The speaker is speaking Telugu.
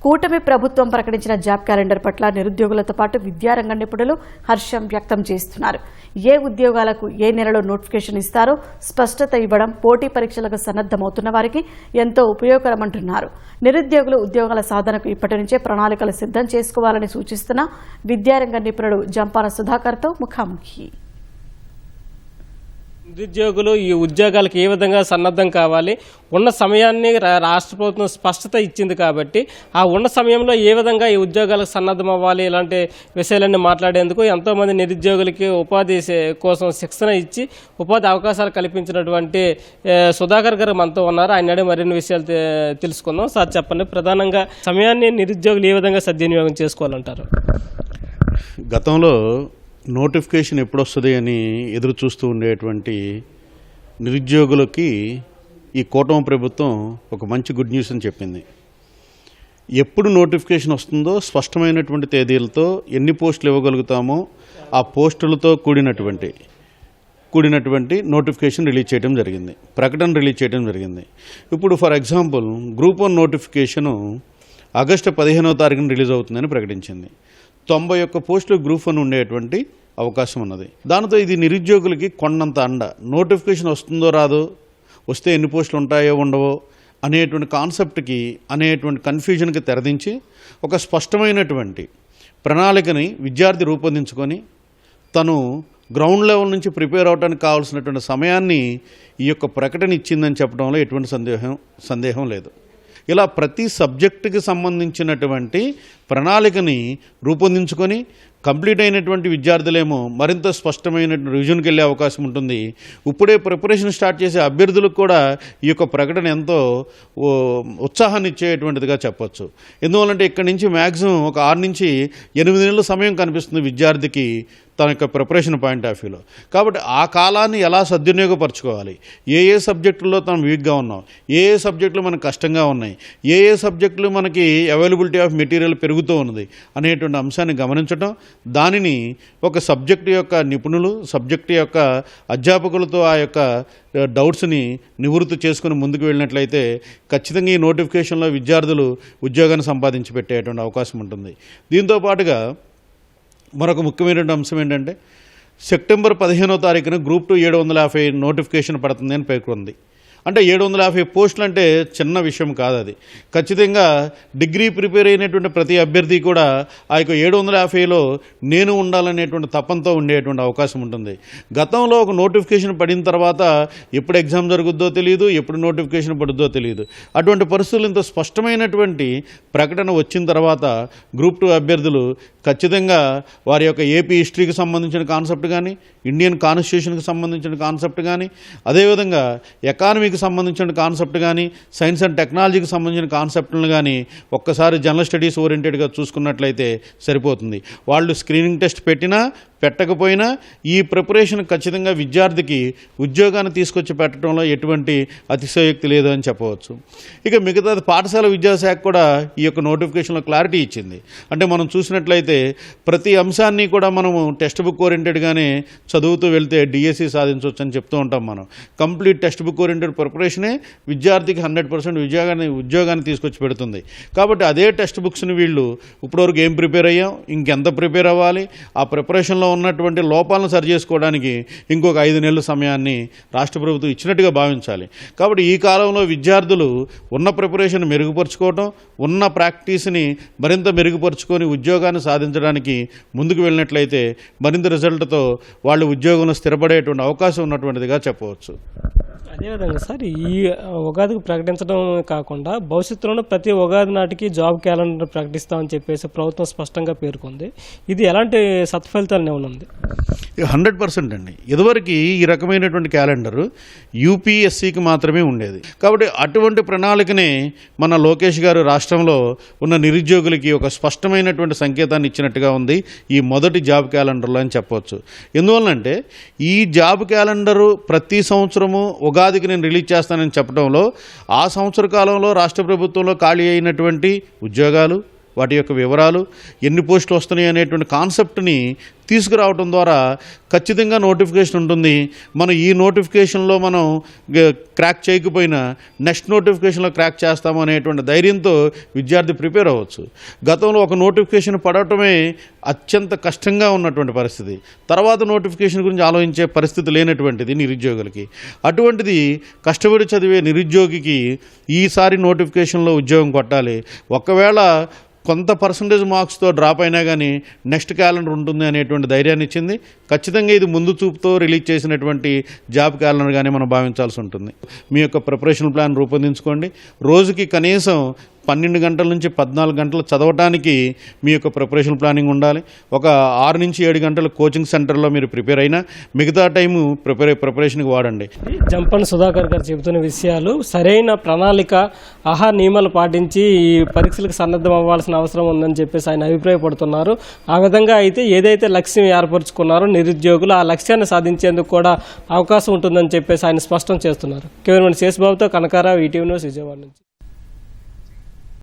కూటమి ప్రభుత్వం ప్రకటించిన జాబ్ క్యాలెండర్ పట్ల నిరుద్యోగులతో పాటు విద్యారంగ నిపుణులు హర్షం వ్యక్తం చేస్తున్నారు. ఏ ఉద్యోగాలకు ఏ నెలలో నోటిఫికేషన్ ఇస్తారో స్పష్టత ఇవ్వడం పోటీ పరీక్షలకు సన్నద్దమవుతున్న వారికి ఎంతో ఉపయోగకరమంటున్నారు. నిరుద్యోగులు ఉద్యోగాల సాధనకు ఇప్పటి నుంచే ప్రణాళికలు సిద్ధం చేసుకోవాలని సూచిస్తున్న విద్యారంగ నిపుణుడు జంపాన సుధాకర్తో ముఖాముఖి. నిరుద్యోగులు ఈ ఉద్యోగాలకు ఏ విధంగా సన్నద్ధం కావాలి, ఉన్న సమయాన్ని రాష్ట్ర ప్రభుత్వం స్పష్టత ఇచ్చింది కాబట్టి ఆ ఉన్న సమయంలో ఏ విధంగా ఈ ఉద్యోగాలకు సన్నద్ధం అవ్వాలి, ఇలాంటి విషయాలన్నీ మాట్లాడేందుకు ఎంతోమంది నిరుద్యోగులకి ఉపాధి కోసం శిక్షణ ఇచ్చి ఉపాధి అవకాశాలు కల్పించినటువంటి సుధాకర్ గారు మనతో ఉన్నారు. ఆయన మరిన్ని విషయాలు తెలుసుకుందాం. సార్ చెప్పండి, ప్రధానంగా సమయాన్ని నిరుద్యోగులు ఏ విధంగా సద్వినియోగం చేసుకోవాలంటారు? గతంలో నోటిఫికేషన్ ఎప్పుడొస్తుంది అని ఎదురు చూస్తూ ఉండేటువంటి నిరుద్యోగులకి ఈ కూటమి ప్రభుత్వం ఒక మంచి గుడ్ న్యూస్ అని చెప్పింది. ఎప్పుడు నోటిఫికేషన్ వస్తుందో స్పష్టమైనటువంటి తేదీలతో ఎన్ని పోస్టులు ఇవ్వగలుగుతామో ఆ పోస్టులతో కూడినటువంటి నోటిఫికేషన్ రిలీజ్ చేయడం జరిగింది, ప్రకటన రిలీజ్ చేయడం జరిగింది. ఇప్పుడు for example group 1 notification August 15వ తారీఖున రిలీజ్ అవుతుందని ప్రకటించింది. 91 పోస్టులు గ్రూప్ 1 ఉండేటువంటి అవకాశం ఉన్నది. దానితో ఇది నిరుద్యోగులకి కొండంత అండ. నోటిఫికేషన్ వస్తుందో రాదో, వస్తే ఎన్ని పోస్టులు ఉంటాయో ఉండవో అనేటువంటి కాన్సెప్ట్కి, అనేటువంటి కన్ఫ్యూజన్కి తెరదించి ఒక స్పష్టమైనటువంటి ప్రణాళికని విద్యార్థి రూపొందించుకొని తను గ్రౌండ్ లెవెల్ నుంచి ప్రిపేర్ అవడానికి కావాల్సినటువంటి సమయాన్ని ఈ యొక్క ప్రకటన ఇచ్చిందని చెప్పడంలో ఎటువంటి సందేహం లేదు. ఇలా ప్రతి సబ్జెక్టుకి సంబంధించినటువంటి ప్రణాళికని రూపొందించుకొని కంప్లీట్ అయినటువంటి విద్యార్థులేమో మరింత స్పష్టమైన రివిజన్కి వెళ్ళే అవకాశం ఉంటుంది. ఇప్పుడే ప్రిపరేషన్ స్టార్ట్ చేసే అభ్యర్థులకు కూడా ఈ యొక్క ప్రకటన ఎంతో ఉత్సాహాన్ని ఇచ్చేటువంటిదిగా చెప్పొచ్చు. ఎందువల్లంటే ఇక్కడి నుంచి మ్యాక్సిమం ఒక 6 నుంచి 8 నెలల సమయం కనిపిస్తుంది విద్యార్థికి తన యొక్క ప్రిపరేషన్ పాయింట్ ఆఫ్ వ్యూలో. కాబట్టి ఆ కాలాన్ని ఎలా సద్వినియోగపరచుకోవాలి, ఏ సబ్జెక్టుల్లో మనం వీక్గా ఉన్నాం, ఏ సబ్జెక్టులు మనకు కష్టంగా ఉన్నాయి, ఏ సబ్జెక్టులు మనకి అవైలబిలిటీ ఆఫ్ మెటీరియల్ పెరుగుతూ ఉన్నది అనేటువంటి అంశాన్ని గమనించడం, దానిని ఒక సబ్జెక్టు యొక్క నిపుణులు, సబ్జెక్టు యొక్క అధ్యాపకులతో ఆ యొక్క డౌట్స్ని నివృత్తి చేసుకుని ముందుకు వెళ్ళినట్లయితే ఖచ్చితంగా ఈ నోటిఫికేషన్లో విద్యార్థులు ఉద్యోగాన్ని సంపాదించి పెట్టేటువంటి అవకాశం ఉంటుంది. దీంతో పాటుగా మరొక ముఖ్యమైనటువంటి అంశం ఏంటంటే సెప్టెంబర్ 15వ తారీఖున గ్రూప్ 2 750 నోటిఫికేషన్ పడుతుంది అని పేర్కొంది. అంటే 750 పోస్టులు అంటే చిన్న విషయం కాదు. అది ఖచ్చితంగా డిగ్రీ ప్రిపేర్ అయినటువంటి ప్రతి అభ్యర్థి కూడా ఆ యొక్క 750లో నేను ఉండాలనేటువంటి తపంతో ఉండేటువంటి అవకాశం ఉంటుంది. గతంలో ఒక నోటిఫికేషన్ పడిన తర్వాత ఎప్పుడు ఎగ్జామ్ జరుగుద్దో తెలియదు, ఎప్పుడు నోటిఫికేషన్ పడుద్దో తెలియదు. అటువంటి పరిస్థితులు ఇంత స్పష్టమైనటువంటి ప్రకటన వచ్చిన తర్వాత గ్రూప్ 2 అభ్యర్థులు ఖచ్చితంగా వారి యొక్క ఏపీ హిస్టరీకి సంబంధించిన కాన్సెప్ట్ కానీ, ఇండియన్ కాన్స్టిట్యూషన్కి సంబంధించిన కాన్సెప్ట్ కానీ, అదేవిధంగా ఎకానమీకి సంబంధించిన కాన్సెప్ట్ కానీ, సైన్స్ అండ్ టెక్నాలజీకి సంబంధించిన కాన్సెప్ట్లను కానీ ఒక్కసారి జనరల్ స్టడీస్ ఓరియంటెడ్గా చూసుకున్నట్లయితే సరిపోతుంది. వాళ్ళు స్క్రీనింగ్ టెస్ట్ పెట్టినా పెట్టకపోయినా ఈ ప్రిపరేషన్ ఖచ్చితంగా విద్యార్థికి ఉద్యోగాన్ని తీసుకొచ్చి పెట్టడంలో ఎటువంటి అతిశయోక్తి లేదు అని చెప్పవచ్చు. ఇక మిగతా పాఠశాల విద్యాశాఖ కూడా ఈ యొక్క నోటిఫికేషన్లో క్లారిటీ ఇచ్చింది. అంటే మనం చూసినట్లయితే ప్రతి అంశాన్ని కూడా మనము టెక్స్ట్ బుక్ ఓరియంటెడ్గానే చదువుతూ వెళ్తే డిఎస్సి సాధించవచ్చు అని చెప్తూ ఉంటాం. మనం కంప్లీట్ టెక్స్ట్ బుక్ ఓరియంటెడ్ ప్రిపరేషనే విద్యార్థికి 100% ఉద్యోగాన్ని తీసుకొచ్చి పెడుతుంది. కాబట్టి అదే టెక్స్ట్ బుక్స్ని వీళ్ళు ఇప్పటివరకు ఏం ప్రిపేర్ అయ్యాం, ఇంకెంత ప్రిపేర్ అవ్వాలి, ఆ ప్రిపరేషన్లో ఉన్నటువంటి లోపాలను సరి చేసుకోవడానికి ఇంకొక 5 నెలల సమయాన్ని రాష్ట్ర ప్రభుత్వం ఇచ్చినట్టుగా భావించాలి. కాబట్టి ఈ కాలంలో విద్యార్థులు ఉన్న ప్రిపరేషన్ మెరుగుపరుచుకోవటం, ఉన్న ప్రాక్టీస్ని మరింత మెరుగుపరుచుకొని ఉద్యోగాన్ని సాధించడానికి ముందుకు వెళ్ళినట్లయితే మరింత రిజల్ట్తో వాళ్ళు ఉద్యోగంలో స్థిరపడేటువంటి అవకాశం ఉన్నటువంటిదిగా చెప్పవచ్చు. అదేవిధంగా సార్, ఈ ఉగాదికి ప్రకటించడం కాకుండా భవిష్యత్తులోనే ప్రతి ఉగాది నాటికి జాబ్ క్యాలెండర్ ప్రకటిస్తామని చెప్పేసి ప్రభుత్వం స్పష్టంగా పేర్కొంది. ఇది ఎలాంటి సత్ఫలితాలను ఉంది? 100% అండి. ఇదివరకు ఈ రకమైనటువంటి క్యాలెండర్ యూపీఎస్సీకి మాత్రమే ఉండేది. కాబట్టి అటువంటి ప్రణాళికనే మన లోకేష్ గారు రాష్ట్రంలో ఉన్న నిరుద్యోగులకి ఒక స్పష్టమైనటువంటి సంకేతాన్ని ఇచ్చినట్టుగా ఉంది ఈ మొదటి జాబ్ క్యాలెండర్లో అని చెప్పవచ్చు. ఎందువల్లంటే ఈ జాబ్ క్యాలెండరు ప్రతి సంవత్సరము ఉగాదికి నేను రిలీజ్ చేస్తానని చెప్పడంలో ఆ సంవత్సర కాలంలో రాష్ట్ర ప్రభుత్వంలో ఖాళీ అయినటువంటి ఉద్యోగాలు, వాటి యొక్క వివరాలు, ఎన్ని పోస్టులు వస్తున్నాయి అనేటువంటి కాన్సెప్ట్ని తీసుకురావడం ద్వారా ఖచ్చితంగా నోటిఫికేషన్ ఉంటుంది. మనం ఈ నోటిఫికేషన్లో మనం క్రాక్ చేయకపోయినా నెక్స్ట్ నోటిఫికేషన్లో క్రాక్ చేస్తాము అనేటువంటి ధైర్యంతో విద్యార్థి ప్రిపేర్ అవ్వచ్చు. గతంలో ఒక నోటిఫికేషన్ పడటమే అత్యంత కష్టంగా ఉన్నటువంటి పరిస్థితి, తర్వాత నోటిఫికేషన్ గురించి ఆలోచించే పరిస్థితి లేనటువంటిది నిరుద్యోగులకి. అటువంటిది కష్టపడి చదివే నిరుద్యోగికి ఈసారి నోటిఫికేషన్లో ఉద్యోగం కొట్టాలి. ఒకవేళ కొంత పర్సంటేజ్ మార్క్స్తో డ్రాప్ అయినా కానీ నెక్స్ట్ క్యాలెండర్ ఉంటుంది అనేటువంటి ధైర్యాన్ని ఇచ్చింది. ఖచ్చితంగా ఇది ముందు చూపుతో రిలీజ్ చేసినటువంటి జాబ్ క్యాలెండర్గానే మనం భావించాల్సి ఉంటుంది. మీ యొక్క ప్రిపరేషన్ ప్లాన్ రూపొందించుకోండి. రోజుకి కనీసం 12 గంటల నుంచి 14 గంటలు చదవటానికి మీ యొక్క ప్రిపరేషన్ ప్లానింగ్ ఉండాలి. ఒక 6 నుంచి 7 గంటలు కోచింగ్ సెంటర్లో మీరు ప్రిపేర్ అయినా మిగతా టైము ప్రిపరేషన్కి వాడండి. జంపన్ సుధాకర్ గారు చెబుతున్న విషయాలు సరైన ప్రణాళిక, ఆహార నియమాలు పాటించి ఈ పరీక్షలకు సన్నద్ధం అవ్వాల్సిన అవసరం ఉందని చెప్పేసి ఆయన అభిప్రాయపడుతున్నారు. ఆ విధంగా అయితే ఏదైతే లక్ష్యం ఏర్పరచుకున్నారో నిరుద్యోగులు ఆ లక్ష్యాన్ని సాధించేందుకు కూడా అవకాశం ఉంటుందని చెప్పేసి ఆయన స్పష్టం చేస్తున్నారు. కెమెరామెన్ శేషబాబుతో కనకారావు, ఈటీవీ న్యూస్, విజయవాడ నుంచి.